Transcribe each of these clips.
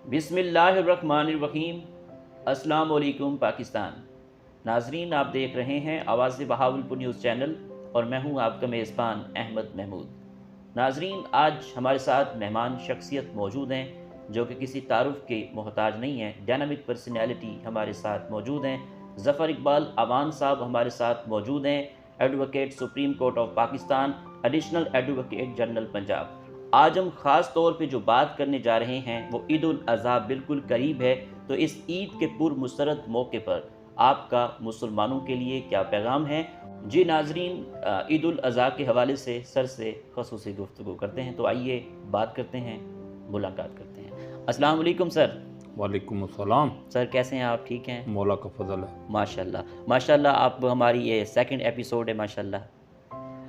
बिस्मिल्लाहिर्रहमानिर्रहीम। अस्सलाम वालेकुम पाकिस्तान। नाजरीन, आप देख रहे हैं आवाज़ बहावलपुर न्यूज़ चैनल और मैं हूं आपका मेज़बान अहमद महमूद। नाजरीन, आज हमारे साथ मेहमान शख्सियत मौजूद हैं जो कि किसी तारुफ के मोहताज नहीं हैं। डायनामिक पर्सनैलिटी हमारे साथ मौजूद हैं। ज़फ़र इकबाल अवान साहब हमारे साथ मौजूद हैं, advocate supreme court of Pakistan, additional advocate general Punjab. आज हम ख़ास तौर पे जो बात करने जा रहे हैं वो ईद उल अज़हा बिल्कुल करीब है, तो इस ईद के पुरमसरत मौके पर आपका मुसलमानों के लिए क्या पैगाम है। जी नाजरीन, ईद उल अज़हा के हवाले से सर से ख़ुसूसी गुफ्तगू करते हैं, तो आइए बात करते हैं, मुलाकात करते हैं। अस्सलाम वालेकुम सर। वालेकुम अस्सलाम। सर कैसे हैं आप? ठीक हैं? मौला का फजल है। माशाल्लाह माशाल्लाह। आप हमारी ये सेकंड एपिसोड है माशाल्लाह।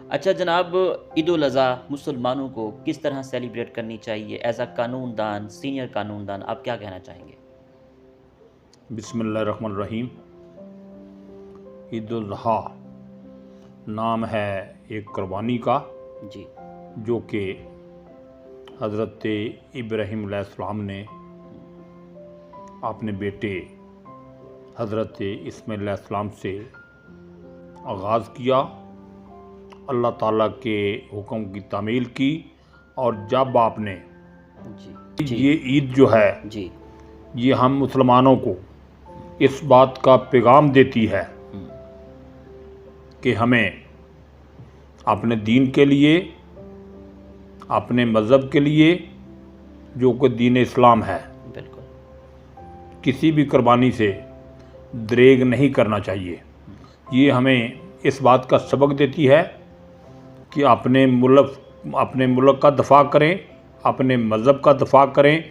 अच्छा जनाब, ईद उल अज़हा मुसलमानों को किस तरह सेलिब्रेट करनी चाहिए? एज अ कानूनदान, सीनियर कानूनदान, आप क्या कहना चाहेंगे? बिस्मिल्लाहिर्रहमानिर्रहीम। ईद उल अज़हा नाम है एक कुर्बानी का, जी जो कि हज़रत इब्राहीम अलैहिस्सलाम ने अपने बेटे हज़रत इस्माईल अलैहिस्सलाम से आगाज़ किया। अल्लाह ताला के हुक्म की तामील की, और जब आपने जी ये ईद जो है जी ये हम मुसलमानों को इस बात का पैगाम देती है कि हमें अपने दीन के लिए, अपने मज़हब के लिए, जो कि दीन इस्लाम है, बिल्कुल किसी भी कुर्बानी से दरेग नहीं करना चाहिए। ये हमें इस बात का सबक देती है कि अपने मुल्क का दफ़ा करें, अपने मज़हब का दफ़ा करें,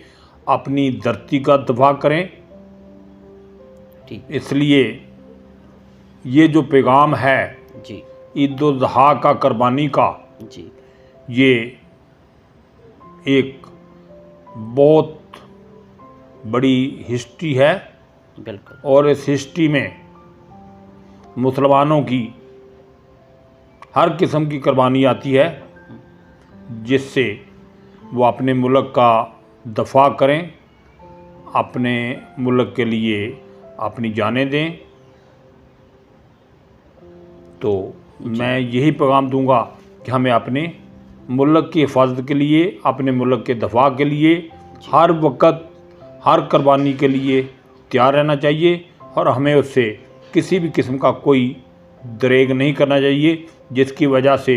अपनी धरती का दफ़ा करें। ठीक इसलिए ये जो पैगाम है जी ईद उल अज़हा का, कुर्बानी का, जी ये एक बहुत बड़ी हिस्ट्री है, बिल्कुल और इस हिस्ट्री में मुसलमानों की हर किस्म की कुर्बानी आती है, जिससे वो अपने मुल्क का दफ़ा करें, अपने मुल्क के लिए अपनी जानें दें। तो मैं यही पैगाम दूंगा कि हमें अपने मुल्क की हिफाजत के लिए, अपने मुल्क के दफ़ा के लिए हर वक्त, हर कुर्बानी के लिए तैयार रहना चाहिए, और हमें उससे किसी भी किस्म का कोई दरेग नहीं करना चाहिए, जिसकी वजह से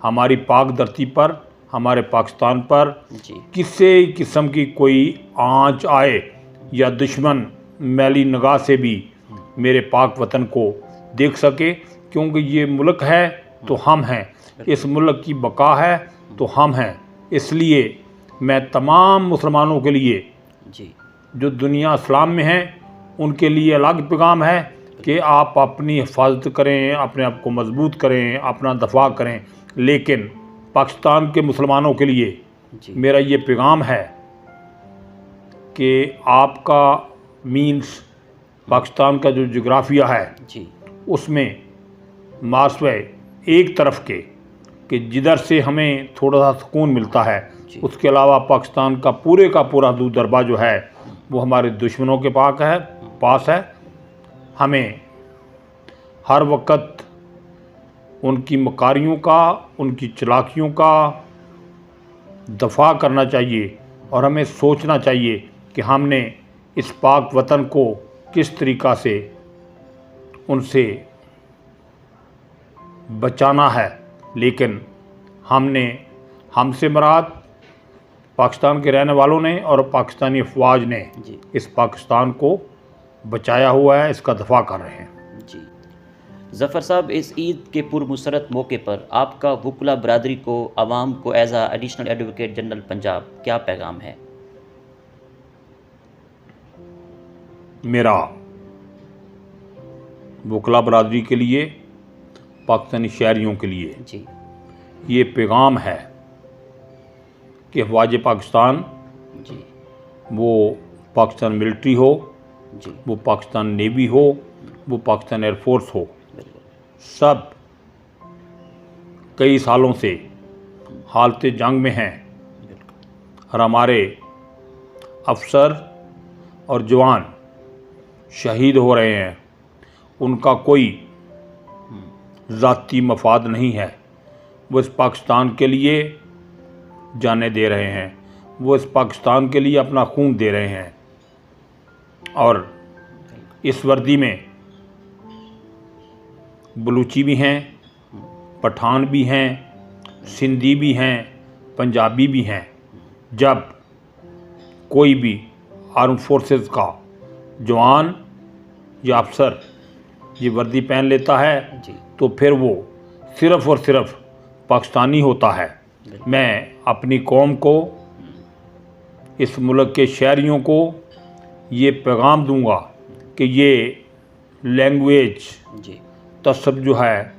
हमारी पाक धरती पर, हमारे पाकिस्तान पर जी किसी किस्म की कोई आंच आए, या दुश्मन मैली निगाह से भी मेरे पाक वतन को देख सके। क्योंकि ये मुल्क है तो हम हैं, इस मुल्क की बका है तो हम हैं। इसलिए मैं तमाम मुसलमानों के लिए, जी जो दुनिया इस्लाम में हैं, उनके लिए अलग पैगाम है कि आप अपनी हिफाजत करें, अपने आप को मजबूत करें, अपना दफ़ा करें। लेकिन पाकिस्तान के मुसलमानों के लिए जी मेरा ये पैगाम है कि आपका मीन्स पाकिस्तान का जो जोग्राफिया है, जी उसमें मासवे एक तरफ के कि जिधर से हमें थोड़ा सा सुकून मिलता है, उसके अलावा पाकिस्तान का पूरा हदूद दरबा जो है वो हमारे दुश्मनों के पास है। हमें हर वक्त उनकी मकारियों का, उनकी चालाकियों का दफ़ा करना चाहिए, और हमें सोचना चाहिए कि हमने इस पाक वतन को किस तरीक़ा से उनसे बचाना है। लेकिन हमसे मुराद पाकिस्तान के रहने वालों ने और पाकिस्तानी अफवाज ने इस पाकिस्तान को बचाया हुआ है, इसका दफ़ा कर रहे हैं। जी ज़फ़र साहब, इस ईद के पुरमसरत मौके पर आपका वकला बरादरी को, आवाम को, एज आ एडिशनल एडवोकेट जनरल पंजाब क्या पैगाम है? मेरा वकला बरादरी के लिए, पाकिस्तानी शहरियों के लिए जी ये पैगाम है कि अफवाज पाकिस्तान, जी वो पाकिस्तान मिलिट्री हो, जी वो पाकिस्तान नेवी हो, वो पाकिस्तान एयरफोर्स हो, बिल्कुल सब कई सालों से हालत जंग में हैं, बिल्कुल और हमारे अफसर और जवान शहीद हो रहे हैं, उनका कोई ज़ाती मफाद नहीं है। वो इस पाकिस्तान के लिए जाने दे रहे हैं, वो इस पाकिस्तान के लिए अपना खून दे रहे हैं। और इस वर्दी में बलूची भी हैं, पठान भी हैं, सिंधी भी हैं, पंजाबी भी हैं। जब कोई भी आर्म फोर्सेस का जवान या अफसर ये वर्दी पहन लेता है जी। तो फिर वो सिर्फ़ और सिर्फ पाकिस्तानी होता है। मैं अपनी कौम को, इस मुल्क के शहरियों को ये पैगाम दूंगा कि ये लैंग्वेज जी। तसब जो है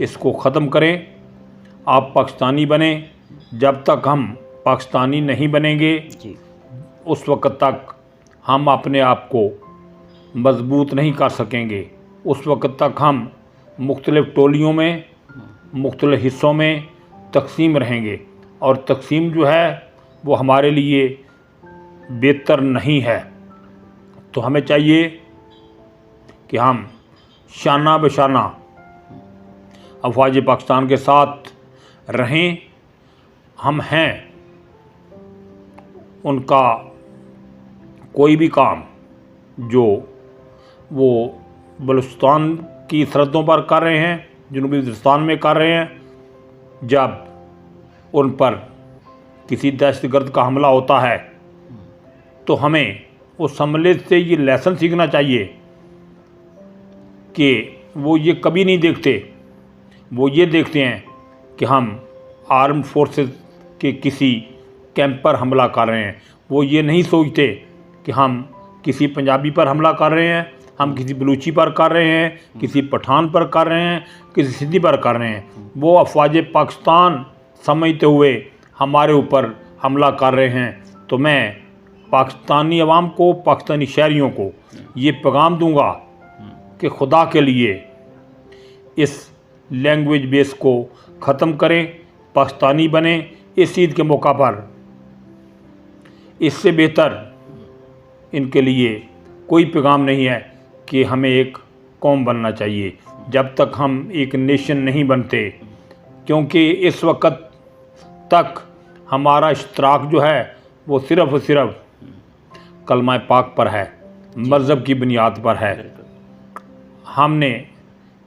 इसको ख़त्म करें। आप पाकिस्तानी बने। जब तक हम पाकिस्तानी नहीं बनेंगे जी। उस वक़्त तक हम अपने आप को मजबूत नहीं कर सकेंगे। उस वक़्त तक हम मुख्तलिफ़ टोलियों में, मुख्तलिफ़ हिस्सों में तकसीम रहेंगे, और तकसीम जो है वो हमारे लिए बेहतर नहीं है। तो हमें चाहिए कि हम शाना बशाना अफवाज पाकिस्तान के साथ रहें। हम हैं, उनका कोई भी काम जो वो बलूचिस्तान की सरहदों पर कर रहे हैं, जनूबी वज़ीरिस्तान में कर रहे हैं, जब उन पर किसी दहशतगर्द का हमला होता है तो हमें उस हमले से ये लेसन सीखना चाहिए कि वो ये कभी नहीं देखते। वो ये देखते हैं कि हम आर्म फोर्सेस के किसी कैंप पर हमला कर रहे हैं। वो ये नहीं सोचते कि हम किसी पंजाबी पर हमला कर रहे हैं, हम किसी बलूची पर कर रहे हैं, किसी पठान पर कर रहे हैं, किसी सिंधी पर कर रहे हैं। वो अफवाज पाकिस्तान समझते हुए हमारे ऊपर हमला कर रहे हैं। तो मैं पाकिस्तानी अवाम को, पाकिस्तानी शहरियों को ये पैगाम दूंगा कि खुदा के लिए इस लैंग्वेज बेस को ख़त्म करें, पाकिस्तानी बने। इस ईद के मौका पर इससे बेहतर इनके लिए कोई पैगाम नहीं है कि हमें एक कौम बनना चाहिए जब तक हम एक नेशन नहीं बनते। क्योंकि इस वक्त तक हमारा इश्तराक जो है वो सिर्फ़ और सिर्फ कलमा पाक पर है, मज़हब की बुनियाद पर है। हमने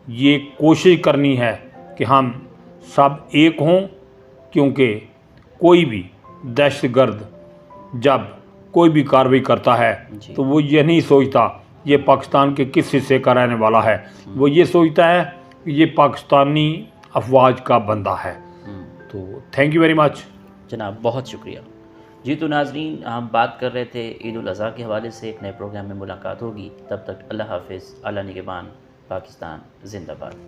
ये कोशिश करनी है कि हम सब एक हों, क्योंकि कोई भी दहशतगर्द जब कोई भी कार्रवाई करता है तो वो ये नहीं सोचता ये पाकिस्तान के किस हिस्से का रहने वाला है, वो ये सोचता है कि ये पाकिस्तानी अफवाज का बंदा है। तो थैंक यू वेरी मच जनाब, बहुत शुक्रिया जी। तो नाजरीन, हम बात कर रहे थे ईद उल अज़हा के हवाले से। एक नए प्रोग्राम में मुलाकात होगी। तब तक अल्लाह हाफ़िज़, अल्लाह निगहबान, पाकिस्तान जिंदाबाद।